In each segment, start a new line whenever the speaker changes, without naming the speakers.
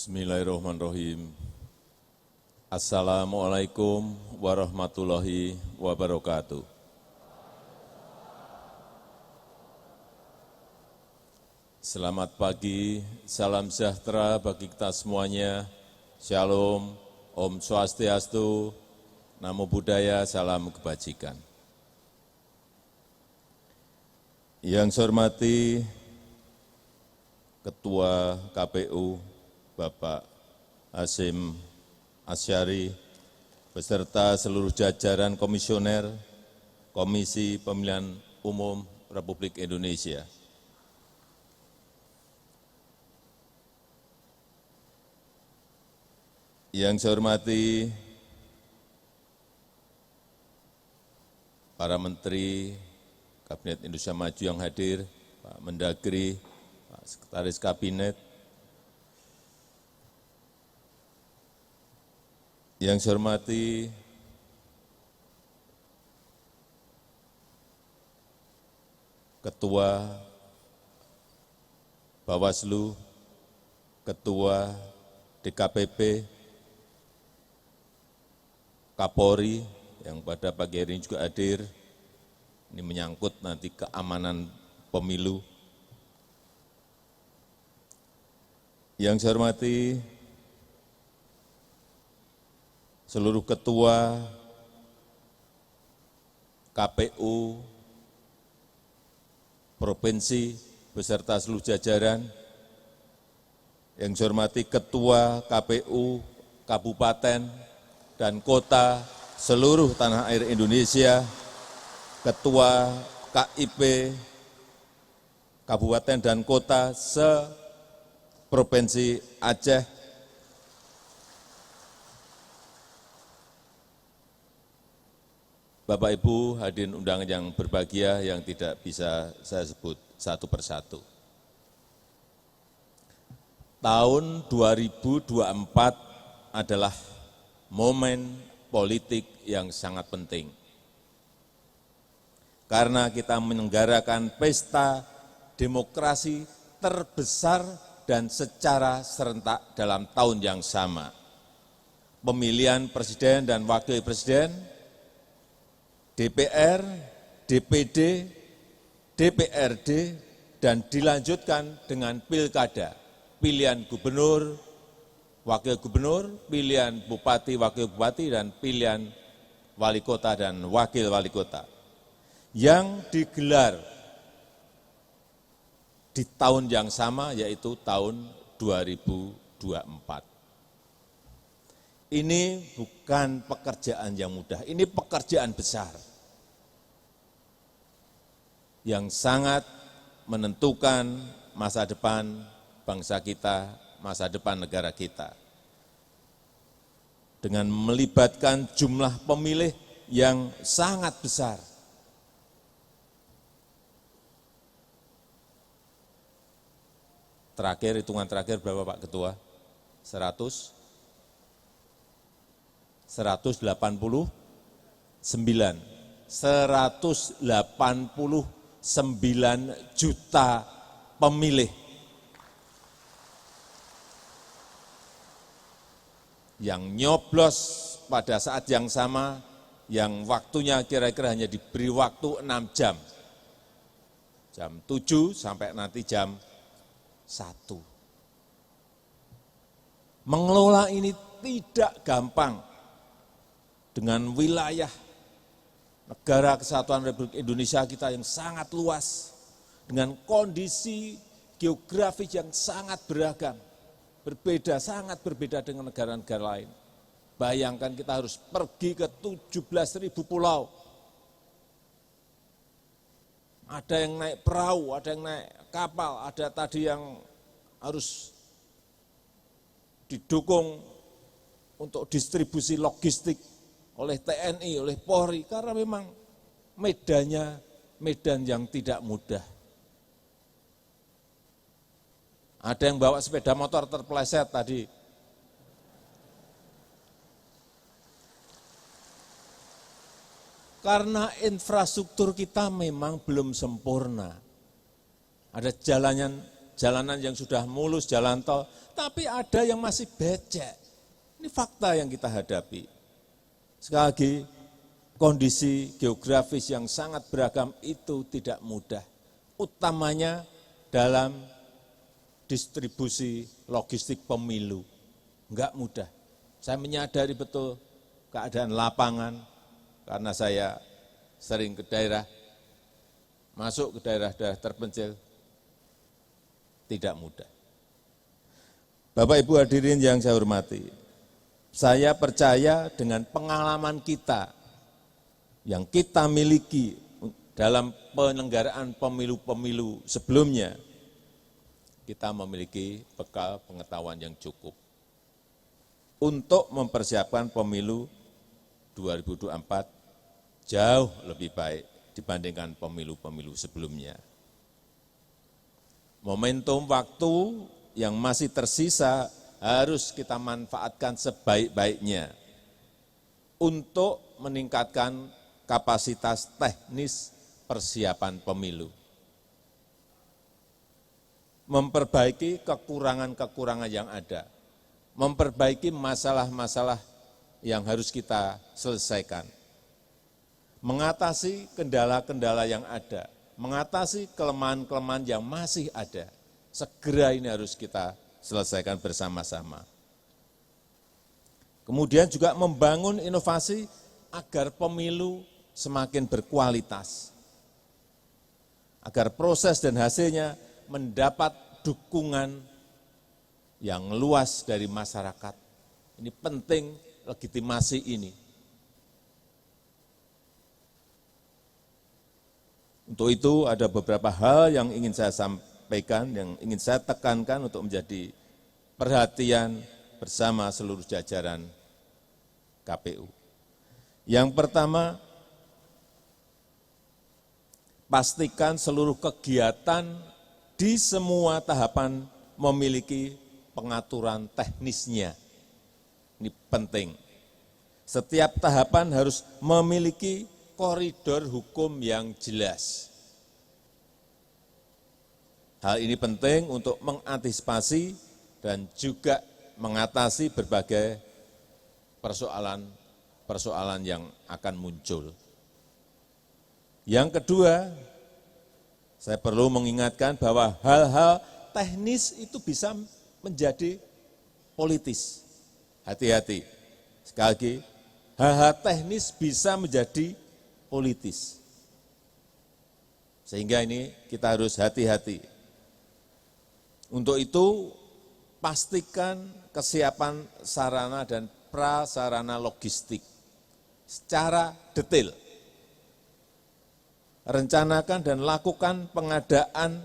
Bismillahirrahmanirrahim. Assalamualaikum warahmatullahi wabarakatuh. Selamat pagi, salam sejahtera bagi kita semuanya. Shalom, Om Swastiastu, Namo Buddhaya, salam kebajikan. Yang saya hormati Ketua KPU Bapak Hasyim Asyari beserta seluruh jajaran komisioner Komisi Pemilihan Umum Republik Indonesia. Yang saya hormati para Menteri Kabinet Indonesia Maju yang hadir, Pak Mendagri, Pak Sekretaris Kabinet, yang saya hormati Ketua Bawaslu, Ketua DKPP, Kapolri yang pada pagi hari ini juga hadir. Ini menyangkut nanti keamanan pemilu. Yang saya hormati seluruh ketua KPU Provinsi beserta seluruh jajaran, yang saya hormati ketua KPU Kabupaten dan Kota seluruh tanah air Indonesia, ketua KIP Kabupaten dan Kota se-Provinsi Aceh, Bapak Ibu hadirin undangan yang berbahagia yang tidak bisa saya sebut satu persatu. Tahun 2024 adalah momen politik yang sangat penting. Karena kita menyelenggarakan pesta demokrasi terbesar dan secara serentak dalam tahun yang sama. Pemilihan presiden dan wakil presiden, DPR, DPD, DPRD, dan dilanjutkan dengan pilkada, pilihan gubernur, wakil gubernur, pilihan bupati, wakil bupati, dan pilihan wali kota dan wakil wali kota, yang digelar di tahun yang sama, yaitu tahun 2024. Ini bukan pekerjaan yang mudah, ini pekerjaan besar yang sangat menentukan masa depan bangsa kita, masa depan negara kita. Dengan melibatkan jumlah pemilih yang sangat besar. Terakhir, hitungan terakhir berapa Pak Ketua? 189 juta pemilih yang nyoblos pada saat yang sama, yang waktunya kira-kira hanya diberi waktu 6 jam. Jam 7 sampai nanti jam 1. Mengelola ini tidak gampang dengan wilayah negara kesatuan Republik Indonesia kita yang sangat luas, dengan kondisi geografis yang sangat beragam, berbeda, sangat berbeda dengan negara-negara lain. Bayangkan kita harus pergi ke 17.000 pulau. Ada yang naik perahu, ada yang naik kapal, ada tadi yang harus didukung untuk distribusi logistik oleh TNI, oleh Polri, karena memang medannya medan yang tidak mudah. Ada yang bawa sepeda motor terpeleset tadi. Karena infrastruktur kita memang belum sempurna. Ada jalanan yang sudah mulus, jalan tol, tapi ada yang masih becek. Ini fakta yang kita hadapi. Sekali lagi, kondisi geografis yang sangat beragam itu tidak mudah. Utamanya dalam distribusi logistik pemilu. Enggak mudah. Saya menyadari betul keadaan lapangan, karena saya sering ke daerah, masuk ke daerah-daerah terpencil, tidak mudah. Bapak Ibu hadirin yang saya hormati, saya percaya dengan pengalaman kita yang kita miliki dalam penyelenggaraan pemilu-pemilu sebelumnya, kita memiliki bekal pengetahuan yang cukup untuk mempersiapkan pemilu 2024 jauh lebih baik dibandingkan pemilu-pemilu sebelumnya. Momentum waktu yang masih tersisa harus kita manfaatkan sebaik-baiknya untuk meningkatkan kapasitas teknis persiapan pemilu. Memperbaiki kekurangan-kekurangan yang ada, memperbaiki masalah-masalah yang harus kita selesaikan, mengatasi kendala-kendala yang ada, mengatasi kelemahan-kelemahan yang masih ada. Segera ini harus kita selesaikan bersama-sama. Kemudian juga membangun inovasi agar pemilu semakin berkualitas, agar proses dan hasilnya mendapat dukungan yang luas dari masyarakat. Ini penting legitimasi ini. Untuk itu ada beberapa hal yang ingin saya sampaikan, yang ingin saya tekankan untuk menjadi perhatian bersama seluruh jajaran KPU. Yang pertama, pastikan seluruh kegiatan di semua tahapan memiliki pengaturan teknisnya. Ini penting. Setiap tahapan harus memiliki koridor hukum yang jelas. Hal ini penting untuk mengantisipasi dan juga mengatasi berbagai persoalan yang akan muncul. Yang kedua, saya perlu mengingatkan bahwa hal-hal teknis itu bisa menjadi politis. Hati-hati. Sekali lagi, hal-hal teknis bisa menjadi politis. Sehingga ini kita harus hati-hati. Untuk itu, pastikan kesiapan sarana dan prasarana logistik secara detail. Rencanakan dan lakukan pengadaan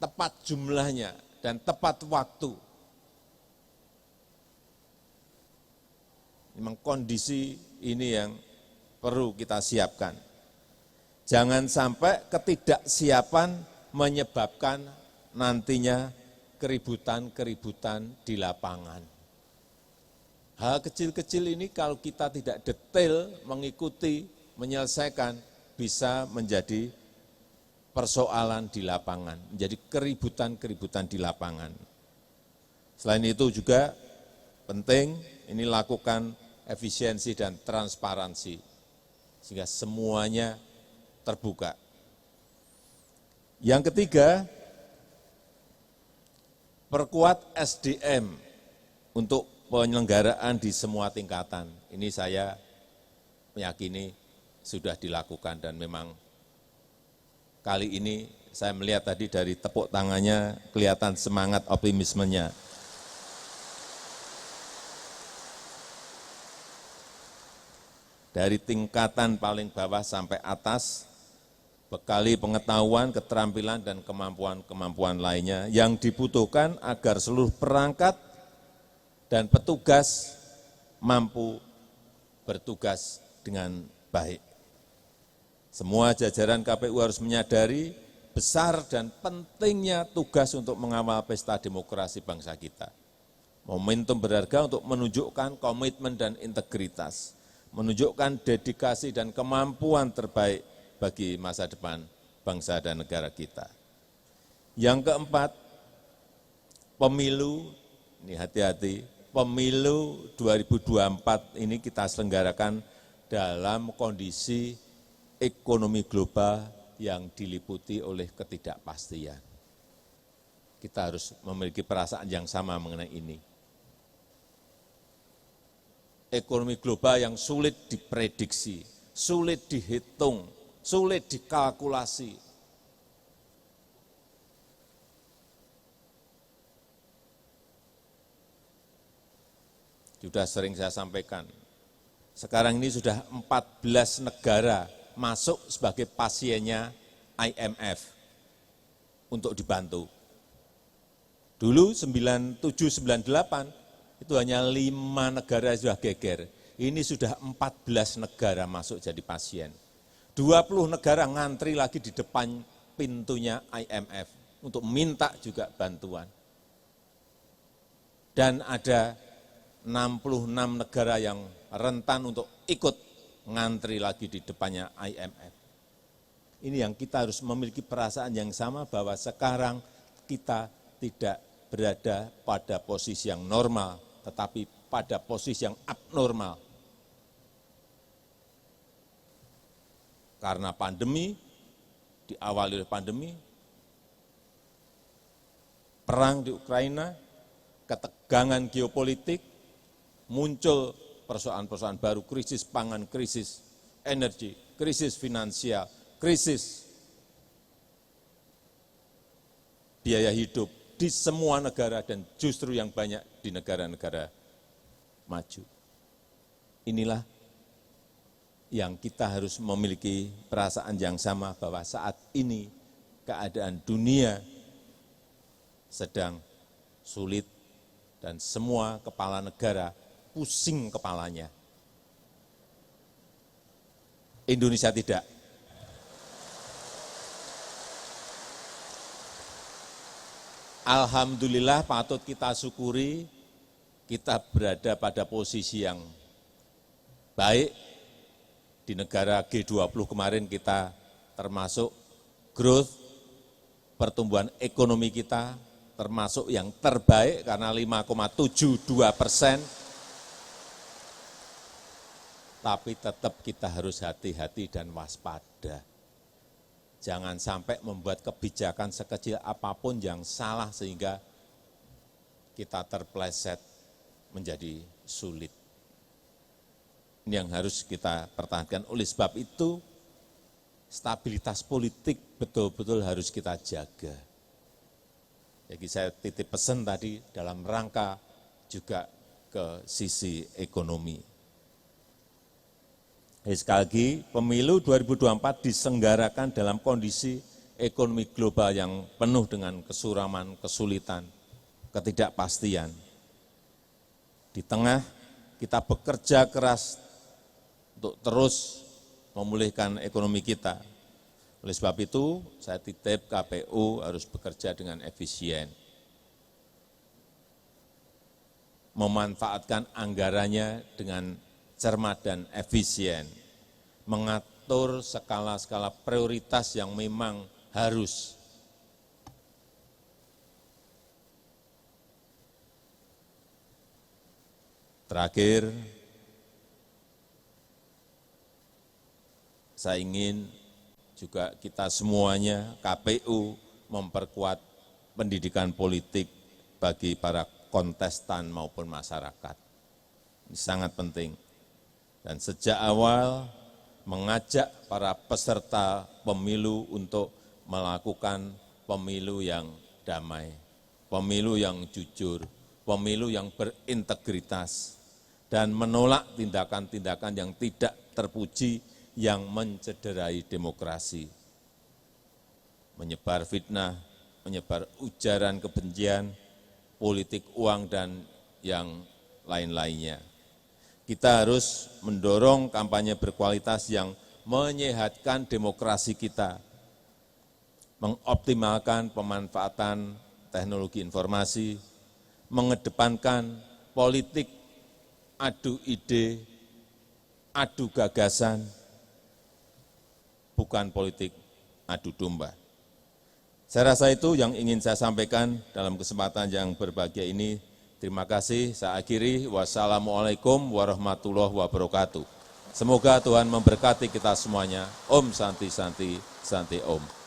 tepat jumlahnya dan tepat waktu. Memang kondisi ini yang perlu kita siapkan. Jangan sampai ketidaksiapan menyebabkan nantinya keributan-keributan di lapangan. Hal kecil-kecil ini kalau kita tidak detail mengikuti, menyelesaikan, bisa menjadi persoalan di lapangan, menjadi keributan-keributan di lapangan. Selain itu juga penting ini lakukan efisiensi dan transparansi, sehingga semuanya terbuka. Yang ketiga, perkuat SDM untuk penyelenggaraan di semua tingkatan. Ini saya meyakini sudah dilakukan dan memang kali ini saya melihat tadi dari tepuk tangannya kelihatan semangat optimismenya. Dari tingkatan paling bawah sampai atas, bekali pengetahuan, keterampilan, dan kemampuan-kemampuan lainnya yang dibutuhkan agar seluruh perangkat dan petugas mampu bertugas dengan baik. Semua jajaran KPU harus menyadari besar dan pentingnya tugas untuk mengawal pesta demokrasi bangsa kita. Momentum berharga untuk menunjukkan komitmen dan integritas, menunjukkan dedikasi dan kemampuan terbaik bagi masa depan bangsa dan negara kita. Yang keempat, pemilu, ini hati-hati, pemilu 2024 ini kita selenggarakan dalam kondisi ekonomi global yang diliputi oleh ketidakpastian. Kita harus memiliki perasaan yang sama mengenai ini. Ekonomi global yang sulit diprediksi, sulit dihitung, sulit dikalkulasi. Sudah sering saya sampaikan, sekarang ini sudah 14 negara masuk sebagai pasiennya IMF untuk dibantu. Dulu 97-98 itu hanya 5 negara sudah geger. Ini sudah 14 negara masuk jadi pasien. 20 negara ngantri lagi di depan pintunya IMF untuk minta juga bantuan. Dan ada 66 negara yang rentan untuk ikut ngantri lagi di depannya IMF. Ini yang kita harus memiliki perasaan yang sama bahwa sekarang kita tidak berada pada posisi yang normal, tetapi pada posisi yang abnormal. Karena pandemi, diawali oleh pandemi, perang di Ukraina, ketegangan geopolitik, muncul persoalan-persoalan baru, krisis pangan, krisis energi, krisis finansial, krisis biaya hidup di semua negara dan justru yang banyak di negara-negara maju. Inilah yang kita harus memiliki perasaan yang sama bahwa saat ini keadaan dunia sedang sulit dan semua kepala negara pusing kepalanya. Indonesia tidak. Alhamdulillah patut kita syukuri, kita berada pada posisi yang baik. Di negara G20 kemarin kita termasuk growth, pertumbuhan ekonomi kita termasuk yang terbaik karena 5,72%. Tapi tetap kita harus hati-hati dan waspada. Jangan sampai membuat kebijakan sekecil apapun yang salah sehingga kita terpleset menjadi sulit. Ini yang harus kita pertahankan. Oleh sebab itu, stabilitas politik betul-betul harus kita jaga. Jadi saya titip pesan tadi dalam rangka juga ke sisi ekonomi. Sekali lagi, pemilu 2024 diselenggarakan dalam kondisi ekonomi global yang penuh dengan kesuraman, kesulitan, ketidakpastian. Di tengah kita bekerja keras untuk terus memulihkan ekonomi kita. Oleh sebab itu, saya titip KPU harus bekerja dengan efisien. Memanfaatkan anggarannya dengan cermat dan efisien, mengatur skala-skala prioritas yang memang harus. Terakhir, saya ingin juga kita semuanya, KPU, memperkuat pendidikan politik bagi para kontestan maupun masyarakat. Ini sangat penting. Dan sejak awal mengajak para peserta pemilu untuk melakukan pemilu yang damai, pemilu yang jujur, pemilu yang berintegritas, dan menolak tindakan-tindakan yang tidak terpuji yang mencederai demokrasi. Menyebar fitnah, menyebar ujaran kebencian, politik uang, dan yang lain-lainnya. Kita harus mendorong kampanye berkualitas yang menyehatkan demokrasi kita, mengoptimalkan pemanfaatan teknologi informasi, mengedepankan politik adu ide, adu gagasan, bukan politik adu domba. Saya rasa itu yang ingin saya sampaikan dalam kesempatan yang berbahagia ini. Terima kasih. Saya akhiri. Wassalamualaikum warahmatullahi wabarakatuh. Semoga Tuhan memberkati kita semuanya. Om Santi Santi Santi Om.